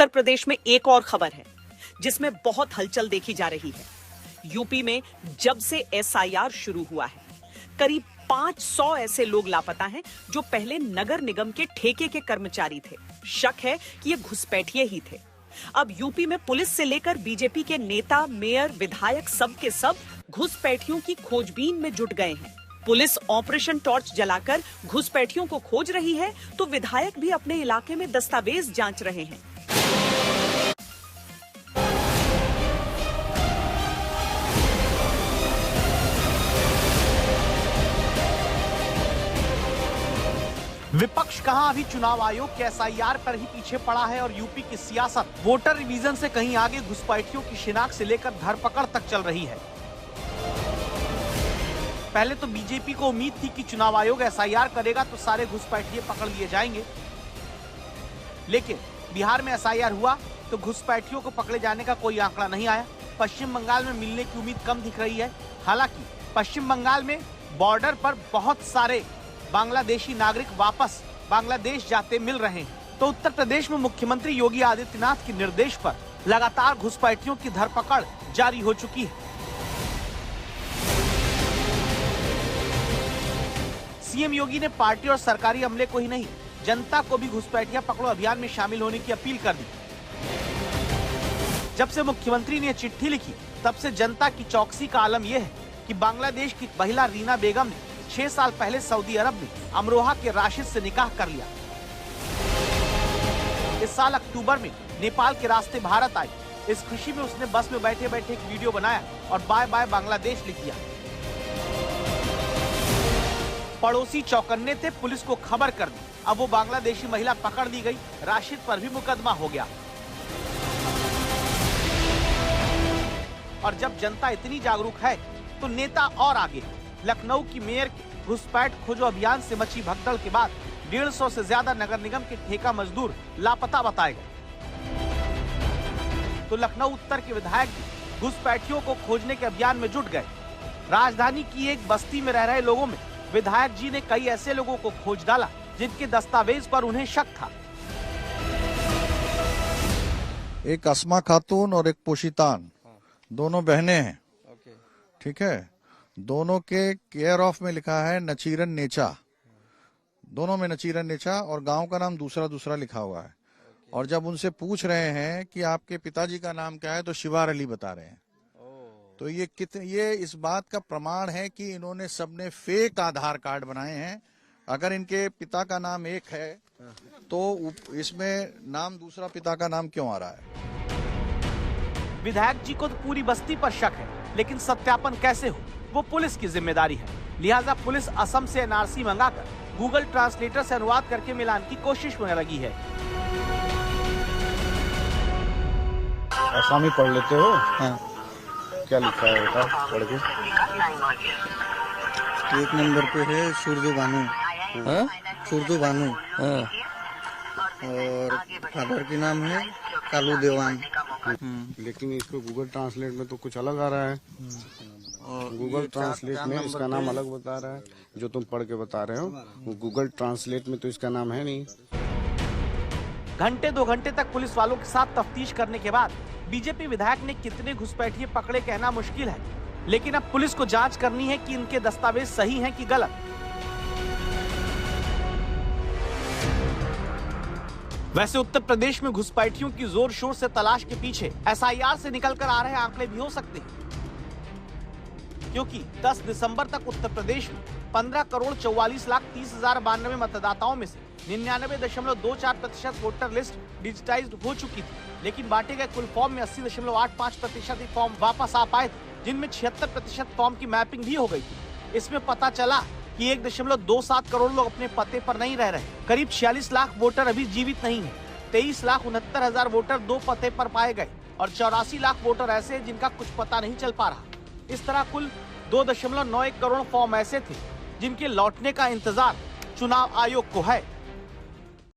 उत्तर प्रदेश में एक और खबर है जिसमें बहुत हलचल देखी जा रही है। यूपी में जब से एसआईआर शुरू हुआ है, करीब 500 ऐसे लोग लापता हैं जो पहले नगर निगम के ठेके के कर्मचारी थे। शक है कि ये घुसपैठिए ही थे। अब यूपी में पुलिस से लेकर बीजेपी के नेता, मेयर, विधायक सब के सब घुसपैठियों की खोजबीन में जुट गए हैं। पुलिस ऑपरेशन टॉर्च जलाकर घुसपैठियों को खोज रही है तो विधायक भी अपने इलाके में दस्तावेज जांच रहे हैं। विपक्ष कहां अभी चुनाव आयोग के एसआईआर पर ही पीछे पड़ा है और यूपी की सियासत वोटर रिवीजन से कहीं आगे घुसपैठियों की शिनाख्त से लेकर धरपकड़ तक चल रही है। पहले तो बीजेपी को उम्मीद थी कि चुनाव आयोग एसआईआर करेगा तो सारे घुसपैठिए पकड़ लिए जाएंगे, लेकिन बिहार में एसआईआर हुआ तो घुसपैठियों को पकड़े जाने का कोई आंकड़ा नहीं आया। पश्चिम बंगाल में मिलने की उम्मीद कम दिख रही है। हालांकि पश्चिम बंगाल में बॉर्डर पर बहुत सारे बांग्लादेशी नागरिक वापस बांग्लादेश जाते मिल रहे हैं। तो उत्तर प्रदेश में मुख्यमंत्री योगी आदित्यनाथ के निर्देश पर लगातार घुसपैठियों की धरपकड़ जारी हो चुकी है। सीएम योगी ने पार्टी और सरकारी अमले को ही नहीं, जनता को भी घुसपैठिया पकड़ो अभियान में शामिल होने की अपील कर दी। जब से मुख्यमंत्री ने चिट्ठी लिखी तब से जनता की चौकसी का आलम यह है कि बांग्लादेश की महिला रीना बेगम ने 6 साल पहले सऊदी अरब में अमरोहा के राशिद से निकाह कर लिया। इस साल अक्टूबर में नेपाल के रास्ते भारत आई। इस खुशी में उसने बस में बैठे बैठे एक वीडियो बनाया और बाय बाय बांग्लादेश लिख दिया। पड़ोसी चौकन्ने थे, पुलिस को खबर कर दी। अब वो बांग्लादेशी महिला पकड़ ली गई। राशिद पर भी मुकदमा हो गया। और जब जनता इतनी जागरूक है तो नेता और आगे। लखनऊ की मेयर के घुसपैठ खोजो अभियान से मची भगदड़ के बाद 150 से ज्यादा नगर निगम के ठेका मजदूर लापता बताए गए। तो लखनऊ उत्तर के विधायक भी घुसपैठियों को खोजने के अभियान में जुट गए। राजधानी की एक बस्ती में रह रहे लोगों में विधायक जी ने कई ऐसे लोगों को खोज डाला जिनके दस्तावेज पर उन्हें शक था। एक अस्मा खातून और एक पोशितान, दोनों बहनें हैं। ठीक है, दोनों के केयर ऑफ में लिखा है नचीरन नेचा। दोनों में नचीरन नेचा और गांव का नाम दूसरा दूसरा लिखा हुआ है। और जब उनसे पूछ रहे हैं कि आपके पिताजी का नाम क्या है तो शिवार अली बता रहे हैं। तो ये इस बात का प्रमाण है कि इन्होंने सबने फेक आधार कार्ड बनाए हैं। अगर इनके पिता का नाम एक है तो इसमें नाम दूसरा पिता का नाम क्यों आ रहा है? विधायक जी को तो पूरी बस्ती पर शक है, लेकिन सत्यापन कैसे हो वो पुलिस की जिम्मेदारी है। लिहाजा पुलिस असम से एनआरसी मंगाकर गूगल ट्रांसलेटर से अनुवाद करके मिलान की कोशिश में लगी है। आसामी पढ़ लेते हो? हाँ। क्या लिखा है बेटा, पढ़ के? 1 नंबर पे है सुरदू बानू। हाँ? सुरदू बानू। हाँ। और फादर के नाम है कालू देवान। लेकिन इसको गूगल ट्रांसलेट में तो कुछ अलग आ रहा है। गूगल ट्रांसलेट में इसका नाम अलग बता रहा है। जो तुम पढ़ के बता रहे हो गूगल ट्रांसलेट में तो इसका नाम है नहीं। घंटे 2 घंटे तक पुलिस वालों के साथ तफ्तीश करने के बाद बीजेपी विधायक ने कितने घुसपैठिए पकड़े कहना मुश्किल है, लेकिन अब पुलिस को जांच करनी है कि इनके दस्तावेज सही हैं कि गलत। वैसे उत्तर प्रदेश में घुसपैठियों की जोर शोर से तलाश के पीछे एसआईआर से निकलकर आ रहे आंकड़े भी हो सकते हैं, क्योंकि 10 दिसंबर तक उत्तर प्रदेश में 15,44,30,092 मतदाताओं में से 99.24% वोटर लिस्ट डिजिटाइज्ड हो चुकी थी। लेकिन बांटे गए कुल फॉर्म में 80.85% ही फॉर्म वापस आ पाए थे, जिनमें 76% फॉर्म की मैपिंग भी हो गई थी। इसमें पता चला कि 1.27 करोड़ लोग अपने पते पर नहीं रह रहे। करीब 46 लाख वोटर अभी जीवित नहीं है। 23,69,000 वोटर 2 पते पर पाए गए और 84 लाख वोटर ऐसे हैं जिनका कुछ पता नहीं चल पा रहा। इस तरह कुल 2.91 करोड़ फॉर्म ऐसे थे जिनके लौटने का इंतजार चुनाव आयोग को है।